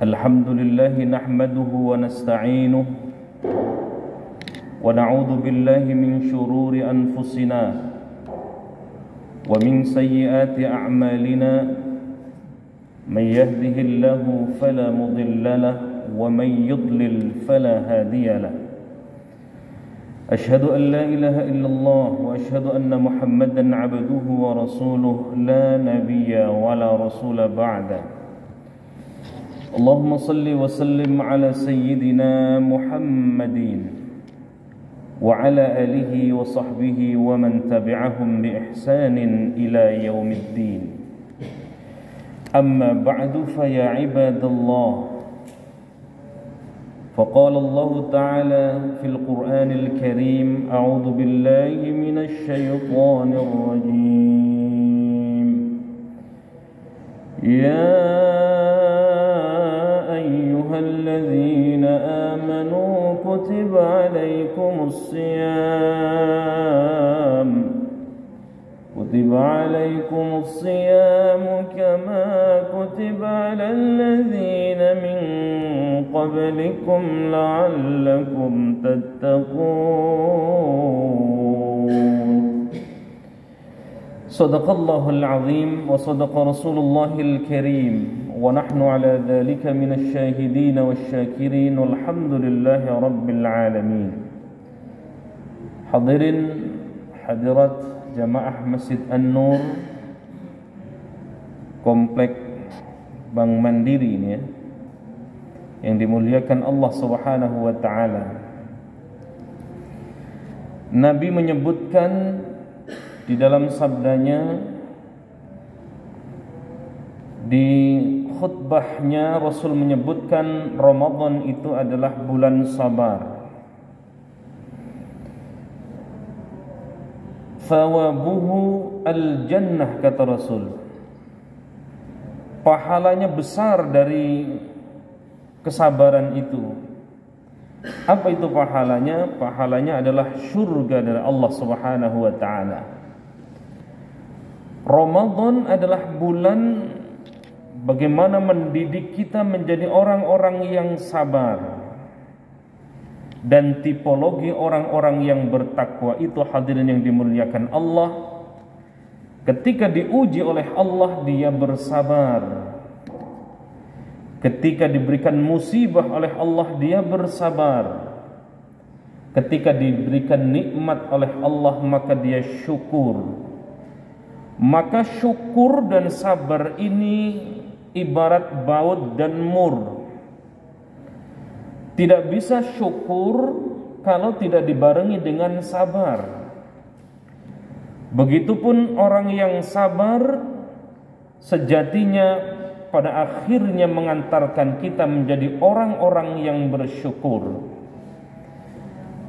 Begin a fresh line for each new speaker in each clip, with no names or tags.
الحمد لله نحمده ونستعينه ونعوذ بالله من شرور أنفسنا ومن سيئات أعمالنا من يهده الله فلا مضل له ومن يضلل فلا هادي له أشهد أن لا إله إلا الله وأشهد أن محمدا عبده ورسوله لا نبي ولا رسول بعده اللهم صل وسلم على سيدنا محمد وعلى آله وصحبه ومن تبعهم بإحسان إلى يوم الدين أما بعد فيا عباد الله فقال الله تعالى في القرآن الكريم أعوذ بالله من الشيطان الرجيم يا أيها الذين آمنوا كتب عليكم الصيام كما كتب على الذين من قبلكم لعلكم تتقون صدق الله العظيم وصدق رسول الله الكريم ونحن على ذلك من الشاهدين والشاكرين والحمد لله رب العالمين. Hadirin hadirat jamaah Masjid An-Nur Komplek Bank Mandiri ini ya, yang dimuliakan Allah Subhanahu wa taala. Nabi menyebutkan di dalam sabdanya, di khutbahnya Rasul menyebutkan Ramadan itu adalah bulan sabar. Thawabuhu al-jannah, kata Rasul. Pahalanya besar dari kesabaran itu. Apa itu pahalanya? Pahalanya adalah surga dari Allah Subhanahu wa taala. Ramadan adalah bulan bagaimana mendidik kita menjadi orang-orang yang sabar. Dan tipologi orang-orang yang bertakwa itu, hadirin yang dimuliakan Allah, ketika diuji oleh Allah dia bersabar. Ketika diberikan musibah oleh Allah dia bersabar. Ketika diberikan nikmat oleh Allah maka dia syukur. Maka syukur dan sabar ini ibarat baut dan mur. Tidak bisa syukur kalau tidak dibarengi dengan sabar. Begitupun orang yang sabar sejatinya pada akhirnya mengantarkan kita menjadi orang-orang yang bersyukur.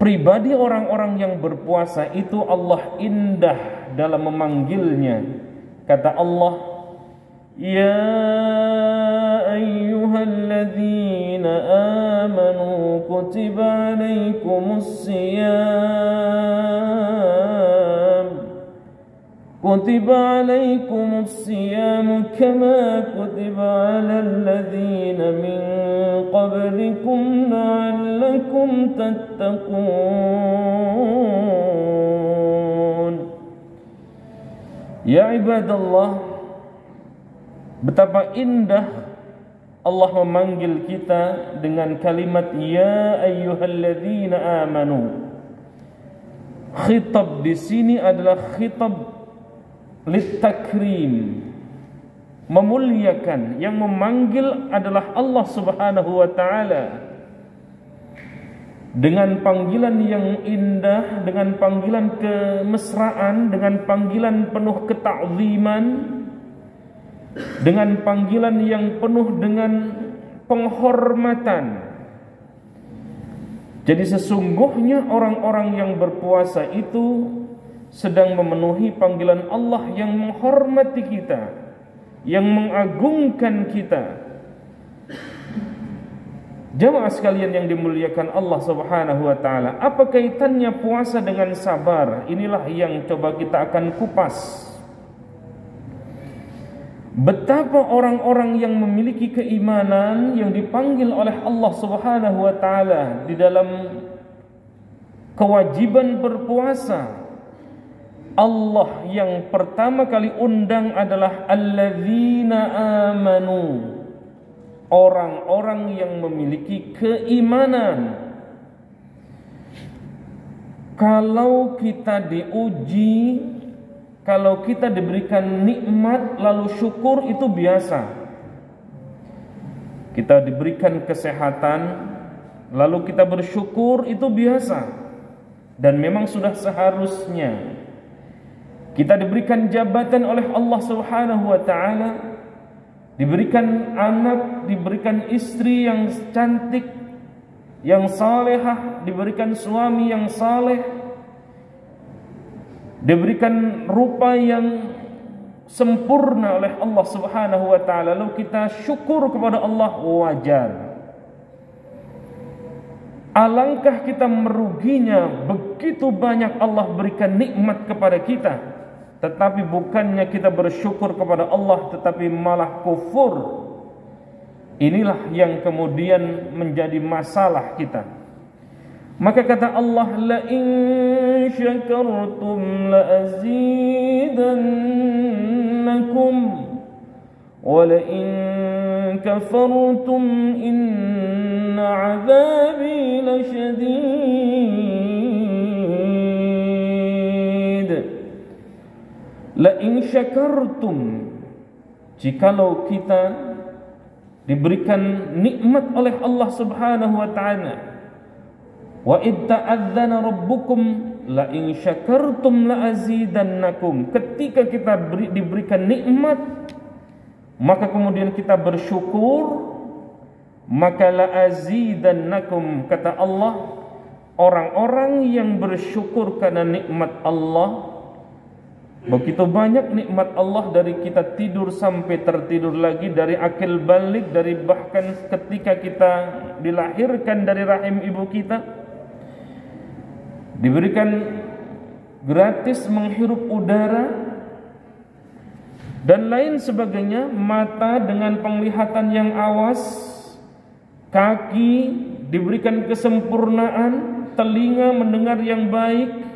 Pribadi orang-orang yang berpuasa itu Allah indah dalam memanggilnya. Kata Allah, ya ayyuhalladzina amanu kutiba alaikumus siyam kama kutiba alal ladzina min qablikum la'allakum tattaqun. Ya ibadallah, betapa indah Allah memanggil kita dengan kalimat ya ayyuhalladzina amanu. Khitab di sini adalah khitab litakrim, memuliakan. Yang memanggil adalah Allah Subhanahu wa taala dengan panggilan yang indah, dengan panggilan kemesraan, dengan panggilan penuh ketakziman, dengan panggilan yang penuh dengan penghormatan. Jadi sesungguhnya orang-orang yang berpuasa itu sedang memenuhi panggilan Allah yang menghormati kita, yang mengagungkan kita. Jamaah sekalian yang dimuliakan Allah Subhanahu wa taala, apa kaitannya puasa dengan sabar? Inilah yang coba kita akan kupas. Betapa orang-orang yang memiliki keimanan yang dipanggil oleh Allah Subhanahu wa taala di dalam kewajiban berpuasa. Allah yang pertama kali undang adalah alladzina amanu, orang-orang yang memiliki keimanan. Kalau kita diuji, kalau kita diberikan nikmat lalu syukur, itu biasa. Kita diberikan kesehatan lalu kita bersyukur, itu biasa dan memang sudah seharusnya. Kita diberikan jabatan oleh Allah Subhanahu wa taala, diberikan anak, diberikan istri yang cantik, yang salehah, diberikan suami yang saleh, diberikan rupa yang sempurna oleh Allah Subhanahu wa taala, lalu kita syukur kepada Allah, wajar. Alangkah kita meruginya, begitu banyak Allah berikan nikmat kepada kita, tetapi bukannya kita bersyukur kepada Allah, tetapi malah kufur. Inilah yang kemudian menjadi masalah kita. Maka kata Allah, la in syakartum la azidannakum wa la in kafartum inna azabi lasyadid. La in syakartum, jikalau kita diberikan nikmat oleh Allah Subhanahu wa taala, wa itta'adzana rabbukum la in syakartum la azidannakum, ketika kita diberikan nikmat maka kemudian kita bersyukur, maka la azidannakum, kata Allah, orang-orang yang bersyukur karena nikmat Allah. Begitu banyak nikmat Allah, dari kita tidur sampai tertidur lagi, dari akil balik, dari bahkan ketika kita dilahirkan dari rahim ibu kita, diberikan gratis menghirup udara dan lain sebagainya, mata dengan penglihatan yang awas, kaki diberikan kesempurnaan, telinga mendengar yang baik,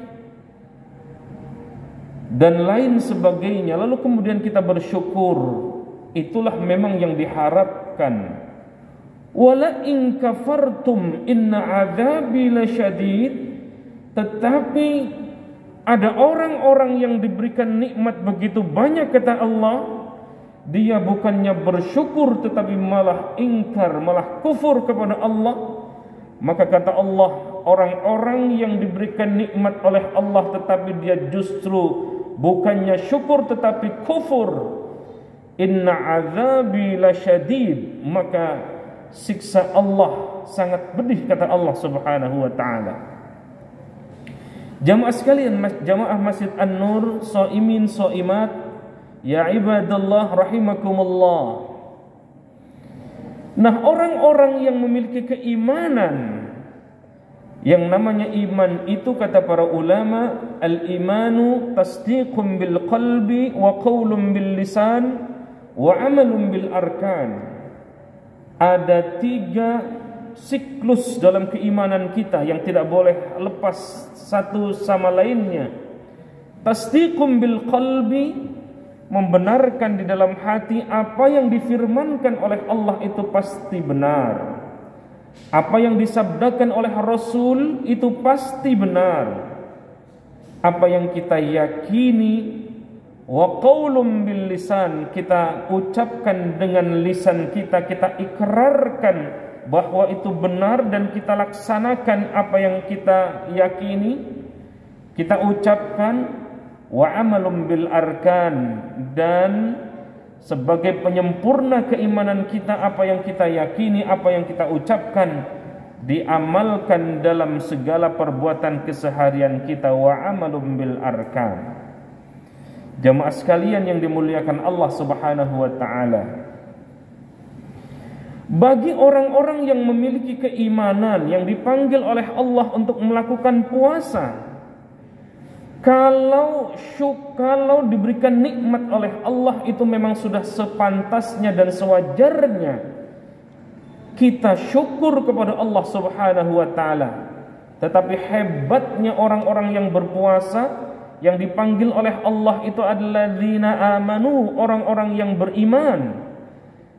dan lain sebagainya. Lalu kemudian kita bersyukur, itulah memang yang diharapkan. Wala in kafartum inna adzabi lasyadid, tetapi ada orang-orang yang diberikan nikmat begitu banyak, kata Allah, dia bukannya bersyukur tetapi malah ingkar, malah kufur kepada Allah. Maka kata Allah, orang-orang yang diberikan nikmat oleh Allah tetapi dia justru bukannya syukur tetapi kufur, inna azabi lasyadid, maka siksa Allah sangat pedih, kata Allah Subhanahu wa taala. Jamaah sekalian, jamaah Masjid An-Nur, shaimin shaimat, ya ibadallah rahimakumullah. Nah, orang-orang yang memiliki keimanan, yang namanya iman itu kata para ulama, al-imanu tasdiqun bil qalbi wa qaulun bil lisan wa amalun bil arkan. Ada 3 siklus dalam keimanan kita yang tidak boleh lepas satu sama lainnya. Tasdiqun bil qalbi, membenarkan di dalam hati apa yang difirmankan oleh Allah itu pasti benar. Apa yang disabdakan oleh Rasul itu pasti benar. Apa yang kita yakini, wa qaulun bil lisan, kita ucapkan dengan lisan kita, kita ikrarkan bahwa itu benar dan kita laksanakan apa yang kita yakini, kita ucapkan, wa amalun bil arkan, dan sebagai penyempurna keimanan kita, apa yang kita yakini, apa yang kita ucapkan, diamalkan dalam segala perbuatan keseharian kita, wa amalun bil arkan. Jamaah sekalian yang dimuliakan Allah Subhanahu wa taala, bagi orang-orang yang memiliki keimanan, yang dipanggil oleh Allah untuk melakukan puasa, Kalau diberikan nikmat oleh Allah itu memang sudah sepantasnya dan sewajarnya kita syukur kepada Allah Subhanahu wa taala. Tetapi hebatnya orang-orang yang berpuasa yang dipanggil oleh Allah itu adalah alladzina amanu, orang-orang yang beriman.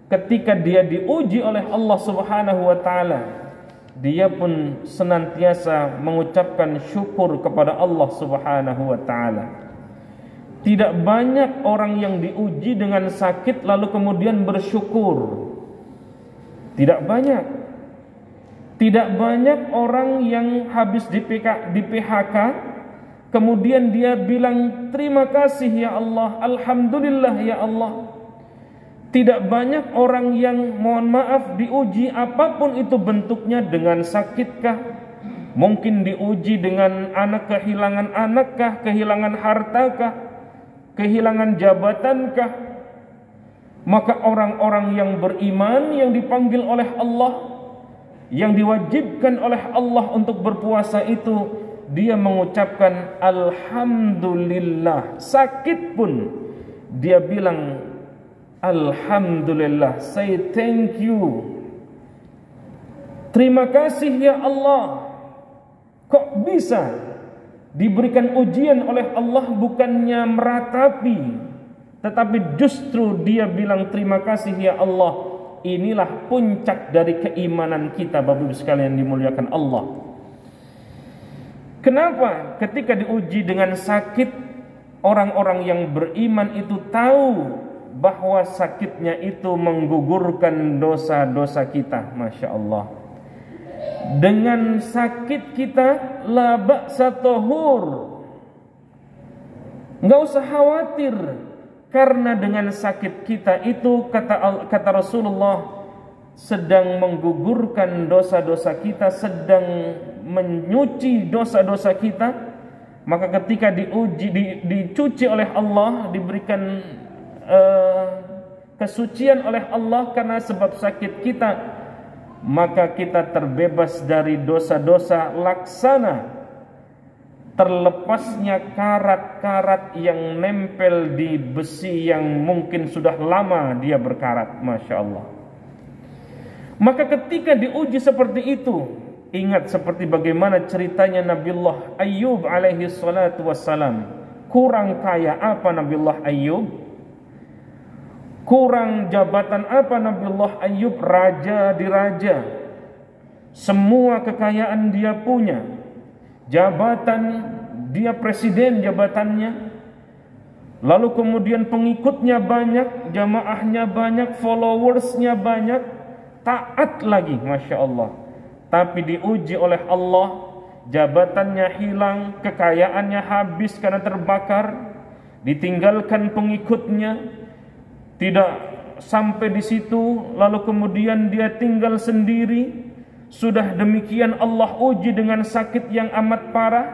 Ketika dia diuji oleh Allah Subhanahu wa taala, dia pun senantiasa mengucapkan syukur kepada Allah Subhanahu wa taala. Tidak banyak orang yang diuji dengan sakit lalu kemudian bersyukur. Tidak banyak. Tidak banyak orang yang habis di PHK kemudian dia bilang terima kasih ya Allah, alhamdulillah ya Allah. Tidak banyak orang yang mohon maaf diuji apapun itu bentuknya, dengan sakitkah, mungkin diuji dengan kehilangan anakkah, kehilangan hartakah, kehilangan jabatankah. Maka orang-orang yang beriman yang dipanggil oleh Allah, yang diwajibkan oleh Allah untuk berpuasa itu, dia mengucapkan alhamdulillah. Sakit pun dia bilang alhamdulillah, say thank you. Terima kasih ya Allah. Kok bisa diberikan ujian oleh Allah bukannya meratapi, tetapi justru dia bilang terima kasih ya Allah. Inilah puncak dari keimanan kita, Bapak Ibu sekalian dimuliakan Allah. Kenapa ketika diuji dengan sakit, orang-orang yang beriman itu tahu bahwa sakitnya itu menggugurkan dosa-dosa kita. Masya Allah. Dengan sakit kita la ba'sa tahur, nggak usah khawatir, karena dengan sakit kita itu kata Rasulullah sedang menggugurkan dosa-dosa kita, sedang menyuci dosa-dosa kita. Maka ketika dicuci oleh Allah, diberikan kesucian oleh Allah karena sebab sakit kita, maka kita terbebas dari dosa-dosa laksana, terlepasnya karat-karat yang nempel di besi yang mungkin sudah lama dia berkarat. Masya Allah. Maka ketika diuji seperti itu, ingat seperti bagaimana ceritanya Nabiullah Ayyub alaihi salatu wassalam. Kurang kaya apa Nabiullah Ayyub? Kurang jabatan apa Nabiullah Ayyub? Raja di raja. Semua kekayaan dia punya. Jabatan dia presiden jabatannya. Lalu kemudian pengikutnya banyak, jamaahnya banyak, followersnya banyak, taat lagi, Masya Allah. Tapi diuji oleh Allah, jabatannya hilang, kekayaannya habis karena terbakar, ditinggalkan pengikutnya. Tidak sampai di situ, lalu kemudian dia tinggal sendiri. Sudah demikian Allah uji dengan sakit yang amat parah,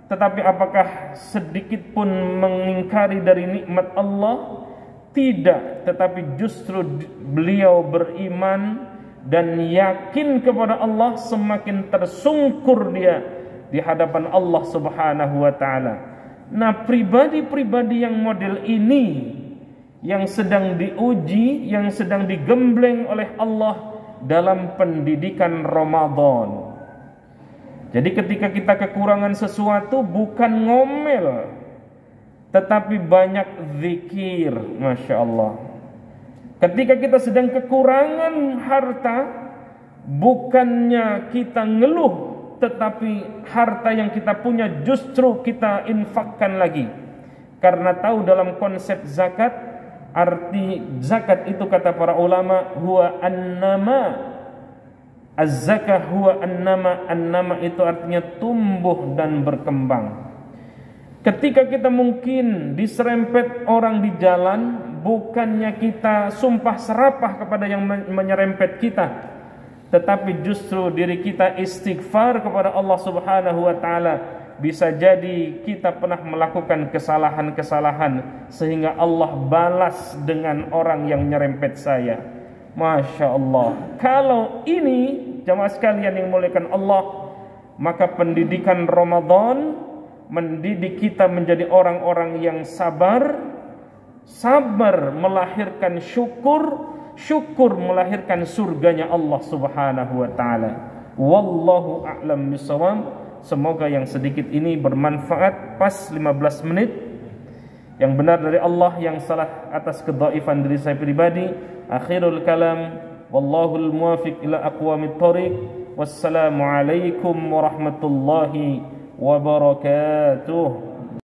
tetapi apakah sedikit pun mengingkari dari nikmat Allah? Tidak, tetapi justru beliau beriman dan yakin kepada Allah, semakin tersungkur dia di hadapan Allah Subhanahu wa taala. Nah, pribadi-pribadi yang model ini yang sedang diuji, yang sedang digembleng oleh Allah dalam pendidikan Ramadan. Jadi ketika kita kekurangan sesuatu, bukan ngomel, tetapi banyak zikir. Masya Allah. Ketika kita sedang kekurangan harta, bukannya kita ngeluh, tetapi harta yang kita punya justru kita infakkan lagi. Karena tahu dalam konsep zakat, arti zakat itu kata para ulama huwa annama. Az-zakah huwa annama. Annama itu artinya tumbuh dan berkembang. Ketika kita mungkin diserempet orang di jalan, bukannya kita sumpah serapah kepada yang menyerempet kita, tetapi justru diri kita istighfar kepada Allah Subhanahu wa taala. Bisa jadi kita pernah melakukan kesalahan-kesalahan sehingga Allah balas dengan orang yang nyerempet saya. Masya Allah. Kalau ini jamaah sekalian yang muliakan Allah, maka pendidikan Ramadan mendidik kita menjadi orang-orang yang sabar. Sabar melahirkan syukur, syukur melahirkan surganya Allah Subhanahu wa taala. Wallahu a'lam bishawab. Semoga yang sedikit ini bermanfaat. Pas 15 menit. Yang benar dari Allah, yang salah atas kedhaifan diri saya pribadi. Akhirul kalam, wallahul muwafiq ila aqwamit thoriq. Wassalamu alaikum warahmatullahi wabarakatuh.